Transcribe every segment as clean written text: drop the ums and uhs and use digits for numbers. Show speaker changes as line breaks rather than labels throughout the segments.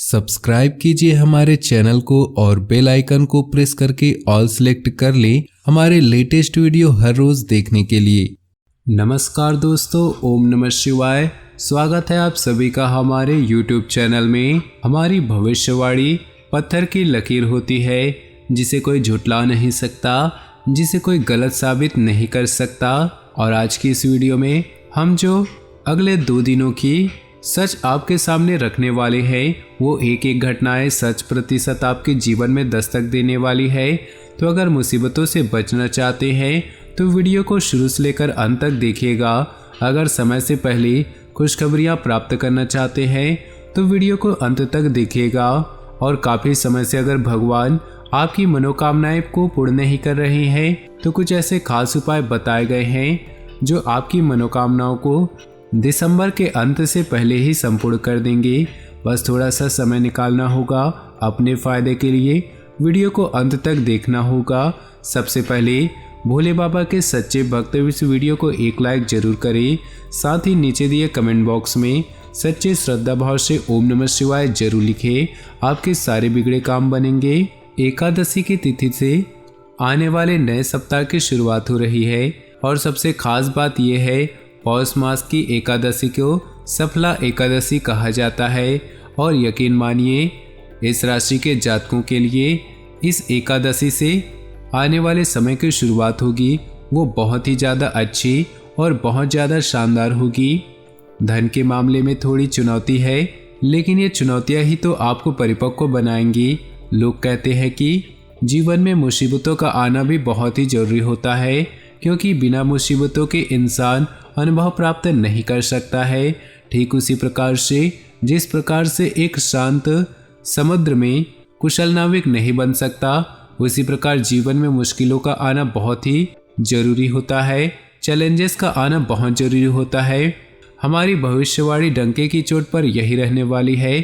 Subscribe कीजिए हमारे channel को और बेल आइकन को प्रेस करके ऑल सेलेक्ट कर लें हमारे लेटेस्ट वीडियो हर रोज देखने के लिए।
नमस्कार दोस्तों, ओम नमः शिवाय। स्वागत है आप सभी का हमारे YouTube चैनल में। हमारी भविष्यवाणी पत्थर की लकीर होती है जिसे कोई झुठला नहीं सकता, जिसे कोई गलत साबित नहीं कर सकता। और आज की इस वीडियो में हम जो अगले 2 दिनों की सच आपके सामने रखने वाले हैं वो एक एक घटनाएं सच प्रतिशत आपके जीवन में दस्तक देने वाली है। तो अगर मुसीबतों से बचना चाहते हैं तो वीडियो को शुरू से लेकर अंत तक देखिएगा। अगर समय से पहले खुशखबरियां प्राप्त करना चाहते हैं तो वीडियो को अंत तक देखिएगा। और काफ़ी समय से अगर भगवान आपकी मनोकामनाएं को पूर्ण नहीं कर रहे हैं तो कुछ ऐसे खास उपाय बताए गए हैं जो आपकी मनोकामनाओं को दिसंबर के अंत से पहले ही संपूर्ण कर देंगे। बस थोड़ा सा समय निकालना होगा अपने फ़ायदे के लिए, वीडियो को अंत तक देखना होगा। सबसे पहले भोले बाबा के सच्चे भक्त इस वीडियो को एक लाइक जरूर करें। साथ ही नीचे दिए कमेंट बॉक्स में सच्चे श्रद्धा भाव से ओम नमः शिवाय जरूर लिखें। आपके सारे बिगड़े काम बनेंगे। एकादशी की तिथि से आने वाले नए सप्ताह की शुरुआत हो रही है और सबसे खास बात यह है पौष मास की एकादशी को सफला एकादशी कहा जाता है। और यकीन मानिए इस राशि के जातकों के लिए इस एकादशी से आने वाले समय की शुरुआत होगी वो बहुत ही ज़्यादा अच्छी और बहुत ज़्यादा शानदार होगी। धन के मामले में थोड़ी चुनौती है, लेकिन ये चुनौतियाँ ही तो आपको परिपक्व बनाएंगी। लोग कहते हैं कि जीवन में मुसीबतों का आना भी बहुत ही ज़रूरी होता है, क्योंकि बिना मुसीबतों के इंसान अनुभव प्राप्त नहीं कर सकता है। ठीक उसी प्रकार से जिस प्रकार से एक शांत समुद्र में कुशल नाविक नहीं बन सकता, उसी प्रकार जीवन में मुश्किलों का आना बहुत ही जरूरी होता है। चैलेंजेस का आना बहुत जरूरी होता है। हमारी भविष्यवाणी डंके की चोट पर यही रहने वाली है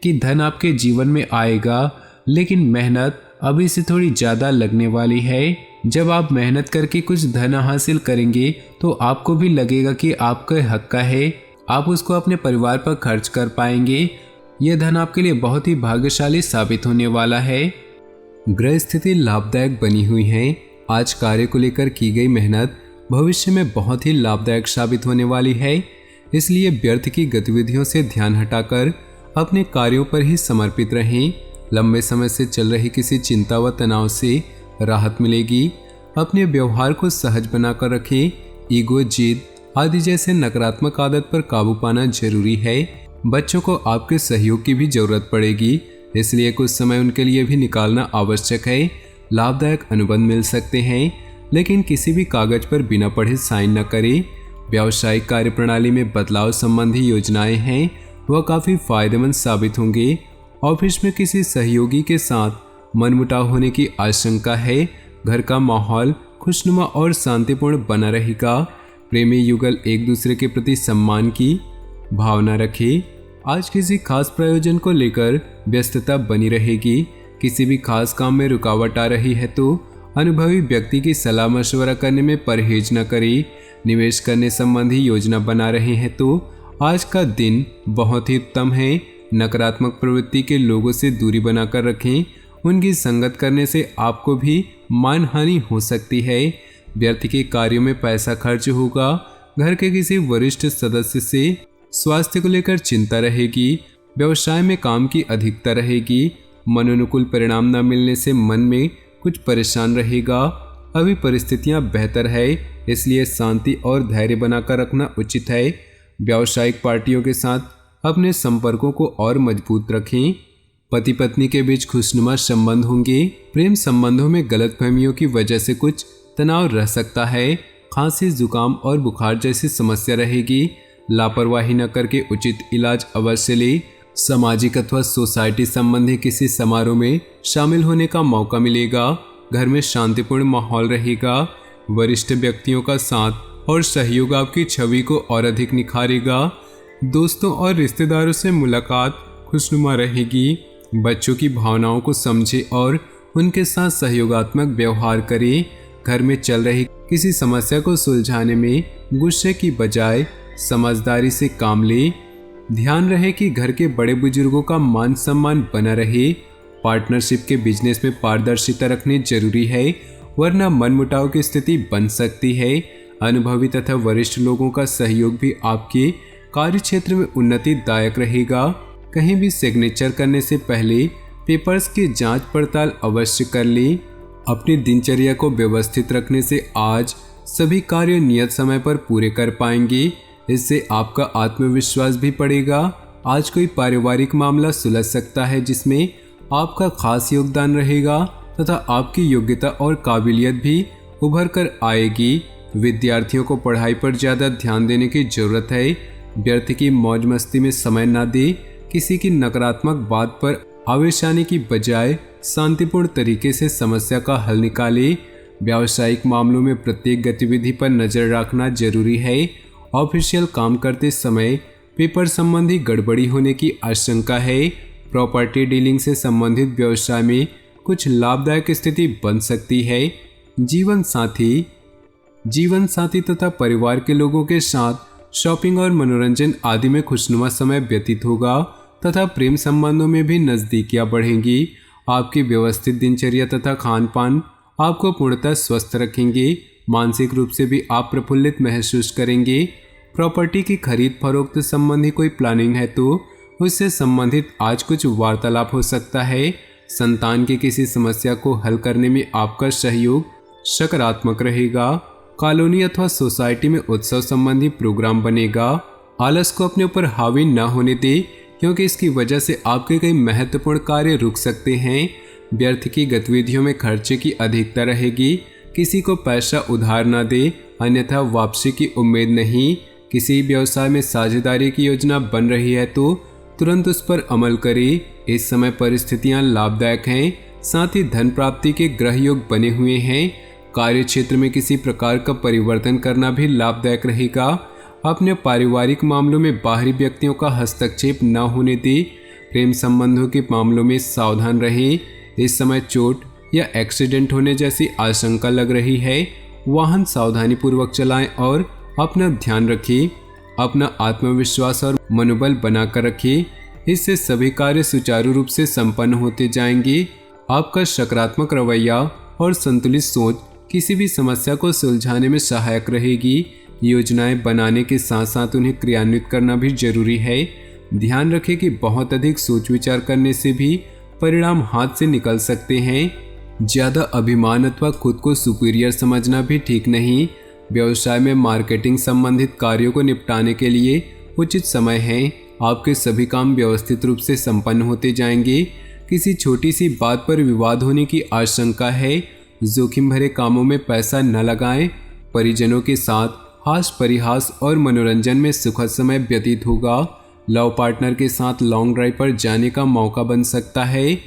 कि धन आपके जीवन में आएगा, लेकिन मेहनत अभी से थोड़ी ज़्यादा लगने वाली है। जब आप मेहनत करके कुछ धन हासिल करेंगे तो आपको भी लगेगा कि आपका हक का है, आप उसको अपने परिवार पर खर्च कर पाएंगे। यह धन आपके लिए बहुत ही भाग्यशाली साबित होने वाला है।
ग्रह स्थिति लाभदायक बनी हुई है। आज कार्य को लेकर की गई मेहनत भविष्य में बहुत ही लाभदायक साबित होने वाली है। इसलिए व्यर्थ की गतिविधियों से ध्यान हटाकर अपने कार्यों पर ही समर्पित रहें। लंबे समय से चल रही किसी चिंता व तनाव से राहत मिलेगी। अपने व्यवहार को सहज बनाकर रखें। ईगो, जिद आदि जैसे नकारात्मक आदत पर काबू पाना जरूरी है। बच्चों को आपके सहयोग की भी जरूरत पड़ेगी, इसलिए कुछ समय उनके लिए भी निकालना आवश्यक है। लाभदायक अनुबंध मिल सकते हैं, लेकिन किसी भी कागज पर बिना पढ़े साइन न करें। व्यावसायिक कार्यप्रणाली में बदलाव संबंधी योजनाएं हैं वह काफ़ी फायदेमंद साबित होंगे। ऑफिस में किसी सहयोगी के साथ मनमुटाव होने की आशंका है। घर का माहौल खुशनुमा और शांतिपूर्ण बना रहेगा। प्रेमी युगल एक दूसरे के प्रति सम्मान की भावना रखें। आज किसी खास प्रयोजन को लेकर व्यस्तता बनी रहेगी। किसी भी खास काम में रुकावट आ रही है तो अनुभवी व्यक्ति की सलाह मशवरा करने में परहेज न करें। निवेश करने संबंधी योजना बना रहे हैं तो आज का दिन बहुत ही उत्तम है। नकारात्मक प्रवृत्ति के लोगों से दूरी बनाकर रखें। उनकी संगत करने से आपको भी मानहानि हो सकती है। व्यर्थ के कार्यों में पैसा खर्च होगा। घर के किसी वरिष्ठ सदस्य से स्वास्थ्य को लेकर चिंता रहेगी। व्यवसाय में काम की अधिकता रहेगी। मनोनुकूल परिणाम न मिलने से मन में कुछ परेशान रहेगा। अभी परिस्थितियां बेहतर है, इसलिए शांति और धैर्य बनाकर रखना उचित है। व्यावसायिक पार्टियों के साथ अपने संपर्कों को और मजबूत रखें। पति पत्नी के बीच खुशनुमा संबंध होंगे। प्रेम संबंधों में गलतफहमियों की वजह से कुछ तनाव रह सकता है। खांसी, जुकाम और बुखार जैसी समस्या रहेगी। लापरवाही न करके उचित इलाज अवश्य ले। सामाजिक अथवा सोसाइटी संबंधी किसी समारोह में शामिल होने का मौका मिलेगा। घर में शांतिपूर्ण माहौल रहेगा। वरिष्ठ व्यक्तियों का साथ और सहयोग आपकी छवि को और अधिक निखारेगा। दोस्तों और रिश्तेदारों से मुलाकात खुशनुमा रहेगी। बच्चों की भावनाओं को समझे और उनके साथ सहयोगात्मक व्यवहार करें। घर में चल रही किसी समस्या को सुलझाने में गुस्से की बजाय समझदारी से काम लें। ध्यान रहे कि घर के बड़े बुजुर्गों का मान सम्मान बना रहे। पार्टनरशिप के बिजनेस में पारदर्शिता रखनी जरूरी है, वरना मनमुटाव की स्थिति बन सकती है। अनुभवी तथा वरिष्ठ लोगों का सहयोग भी आपके कार्य क्षेत्र में उन्नतिदायक रहेगा। कहीं भी सिग्नेचर करने से पहले पेपर्स की जांच पड़ताल अवश्य कर लें। अपनी दिनचर्या को व्यवस्थित रखने से आज सभी कार्य नियत समय पर पूरे कर पाएंगे। इससे आपका आत्मविश्वास भी बढ़ेगा। आज कोई पारिवारिक मामला सुलझ सकता है जिसमें आपका खास योगदान रहेगा तथा आपकी योग्यता और काबिलियत भी उभर कर आएगी। विद्यार्थियों को पढ़ाई पर ज़्यादा ध्यान देने की जरूरत है। व्यर्थ की मौज मस्ती में समय न दे। किसी की नकारात्मक बात पर आवेश आने की बजाय शांतिपूर्ण तरीके से समस्या का हल निकालें। व्यावसायिक मामलों में प्रत्येक गतिविधि पर नजर रखना जरूरी है। ऑफिशियल काम करते समय पेपर संबंधी गड़बड़ी होने की आशंका है। प्रॉपर्टी डीलिंग से संबंधित व्यवसाय में कुछ लाभदायक स्थिति बन सकती है। जीवन साथी तथा परिवार के लोगों के साथ शॉपिंग और मनोरंजन आदि में खुशनुमा समय व्यतीत होगा तथा प्रेम संबंधों में भी नजदीकियां बढ़ेंगी। आपकी व्यवस्थित दिनचर्या तथा खान पान आपको पूर्णतः स्वस्थ रखेंगे। मानसिक रूप से भी आप प्रफुल्लित महसूस करेंगे। प्रॉपर्टी की खरीद फरोख्त संबंधी कोई प्लानिंग है तो उससे संबंधित आज कुछ वार्तालाप हो सकता है। संतान की किसी समस्या को हल करने में आपका सहयोग सकारात्मक रहेगा। कॉलोनी अथवा सोसाइटी में उत्सव संबंधी प्रोग्राम बनेगा। आलस को अपने ऊपर हावी न होने दे, क्योंकि इसकी वजह से आपके कई महत्वपूर्ण कार्य रुक सकते हैं। व्यर्थ की गतिविधियों में खर्चे की अधिकता रहेगी। किसी को पैसा उधार न दे, अन्यथा वापसी की उम्मीद नहीं। किसी व्यवसाय में साझेदारी की योजना बन रही है तो तुरंत उस पर अमल करें। इस समय परिस्थितियां लाभदायक हैं, साथ ही धन प्राप्ति के ग्रह योग बने हुए हैं। कार्य क्षेत्र में किसी प्रकार का परिवर्तन करना भी लाभदायक रहेगा। अपने पारिवारिक मामलों में बाहरी व्यक्तियों का हस्तक्षेप न होने दें। प्रेम संबंधों के मामलों में सावधान रहें। इस समय चोट या एक्सीडेंट होने जैसी आशंका लग रही है। वाहन सावधानीपूर्वक चलाएं और अपना ध्यान रखें। अपना आत्मविश्वास और मनोबल बनाकर रखें। इससे सभी कार्य सुचारू रूप से संपन्न होते जाएंगे। आपका सकारात्मक रवैया और संतुलित सोच किसी भी समस्या को सुलझाने में सहायक रहेगी। योजनाएं बनाने के साथ साथ उन्हें क्रियान्वित करना भी जरूरी है। ध्यान रखें कि बहुत अधिक सोच विचार करने से भी परिणाम हाथ से निकल सकते हैं। ज़्यादा अभिमान अथवा खुद को सुपीरियर समझना भी ठीक नहीं। व्यवसाय में मार्केटिंग संबंधित कार्यों को निपटाने के लिए उचित समय है। आपके सभी काम व्यवस्थित रूप से संपन्न होते जाएंगे। किसी छोटी सी बात पर विवाद होने की आशंका है। जोखिम भरे कामों में पैसा न लगाएं। परिजनों के साथ हास परिहास और मनोरंजन में सुखद समय व्यतीत होगा। लव पार्टनर के साथ लॉन्ग ड्राइव पर जाने का मौका बन सकता है।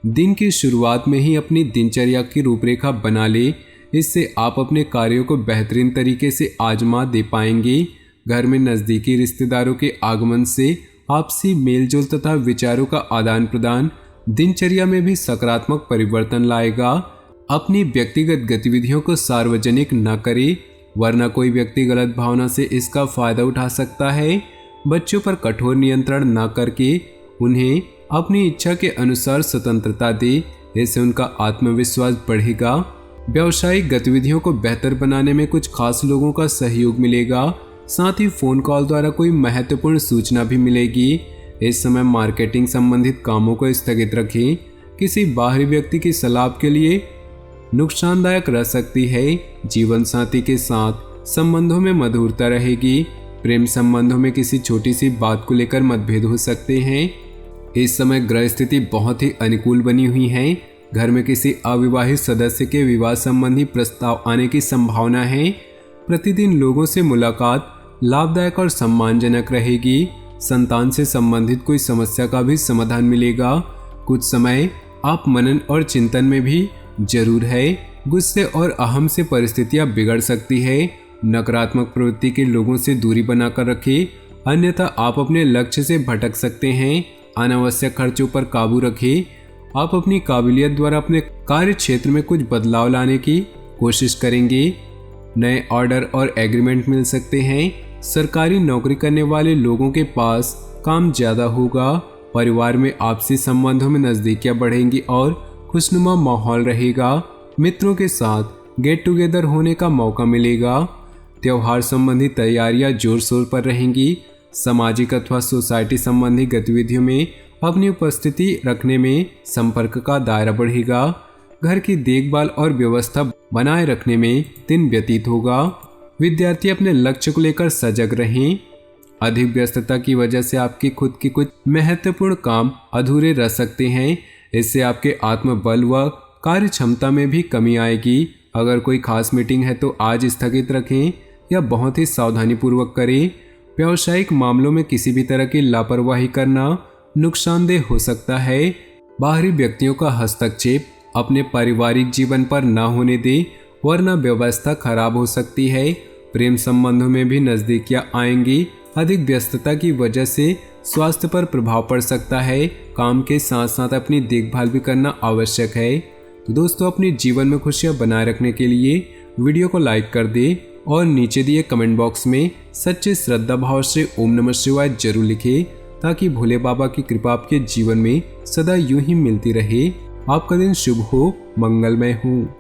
दिन की शुरुआत में ही अपनी दिनचर्या की रूपरेखा बना ले। इससे आप अपने कार्यों को बेहतरीन तरीके से आजमा दे पाएंगे। घर में नज़दीकी रिश्तेदारों के आगमन से आपसी मेलजोल तथा विचारों का आदान प्रदान दिनचर्या में भी सकारात्मक परिवर्तन लाएगा। अपनी व्यक्तिगत गतिविधियों को सार्वजनिक न करें, वरना कोई व्यक्ति गलत भावना से इसका फायदा उठा सकता है। बच्चों पर कठोर नियंत्रण न करके उन्हें अपनी इच्छा के अनुसार स्वतंत्रता दे। इससे उनका आत्मविश्वास बढ़ेगा। व्यावसायिक गतिविधियों को बेहतर बनाने में कुछ खास लोगों का सहयोग मिलेगा। साथ ही फोन कॉल द्वारा कोई महत्वपूर्ण सूचना भी मिलेगी। इस समय मार्केटिंग संबंधित कामों को स्थगित रखें। किसी बाहरी व्यक्ति की सलाह के लिए नुकसानदायक रह सकती है। जीवन साथी के साथ संबंधों में मधुरता रहेगी। प्रेम संबंधों में किसी छोटी सी बात को लेकर मतभेद हो सकते हैं। इस समय ग्रह स्थिति बहुत ही अनुकूल बनी हुई है। घर में किसी अविवाहित सदस्य के विवाह संबंधी प्रस्ताव आने की संभावना है। प्रतिदिन लोगों से मुलाकात लाभदायक और सम्मानजनक रहेगी। संतान से संबंधित कोई समस्या का भी समाधान मिलेगा। कुछ समय आप मनन और चिंतन में भी जरूर है। गुस्से और अहम से परिस्थितियां बिगड़ सकती है। नकारात्मक प्रवृत्ति के लोगों से दूरी बनाकर रखें, अन्यथा आप अपने लक्ष्य से भटक सकते हैं। अनावश्यक खर्चों पर काबू रखें। आप अपनी काबिलियत द्वारा अपने कार्य क्षेत्र में कुछ बदलाव लाने की कोशिश करेंगे। नए ऑर्डर और एग्रीमेंट मिल सकते हैं। सरकारी नौकरी करने वाले लोगों के पास काम ज्यादा होगा। परिवार में आपसी संबंधों में नजदीकियां बढ़ेंगी और खुशनुमा माहौल रहेगा। मित्रों के साथ गेट टुगेदर होने का मौका मिलेगा। त्योहार संबंधी तैयारियां जोर शोर पर रहेंगी। सामाजिक अथवा सोसाइटी संबंधी गतिविधियों में अपनी उपस्थिति रखने में संपर्क का दायरा बढ़ेगा। घर की देखभाल और व्यवस्था बनाए रखने में दिन व्यतीत होगा। विद्यार्थी अपने लक्ष्य को लेकर सजग रहें। अधिक व्यस्तता की वजह से आपकी खुद की कुछ महत्वपूर्ण काम अधूरे रह सकते हैं। इससे आपके आत्मबल व कार्य क्षमता में भी कमी आएगी। अगर कोई खास मीटिंग है तो आज स्थगित रखें या बहुत ही सावधानी पूर्वक करें। व्यावसायिक मामलों में किसी भी तरह की लापरवाही करना नुकसानदेह हो सकता है। बाहरी व्यक्तियों का हस्तक्षेप अपने पारिवारिक जीवन पर न होने दें, वरना व्यवस्था खराब हो सकती है। प्रेम संबंधों में भी नजदीकियां आएंगी। अधिक व्यस्तता की वजह से स्वास्थ्य पर प्रभाव पड़ सकता है। काम के साथ साथ अपनी देखभाल भी करना आवश्यक है। तो दोस्तों, अपने जीवन में खुशियां बनाए रखने के लिए वीडियो को लाइक कर दें और नीचे दिए कमेंट बॉक्स में सच्चे श्रद्धा भाव से ओम नमः शिवाय जरूर लिखें, ताकि भोले बाबा की कृपा आपके जीवन में सदा यूं ही मिलती रहे। आपका दिन शुभ हो, मंगलमय हो।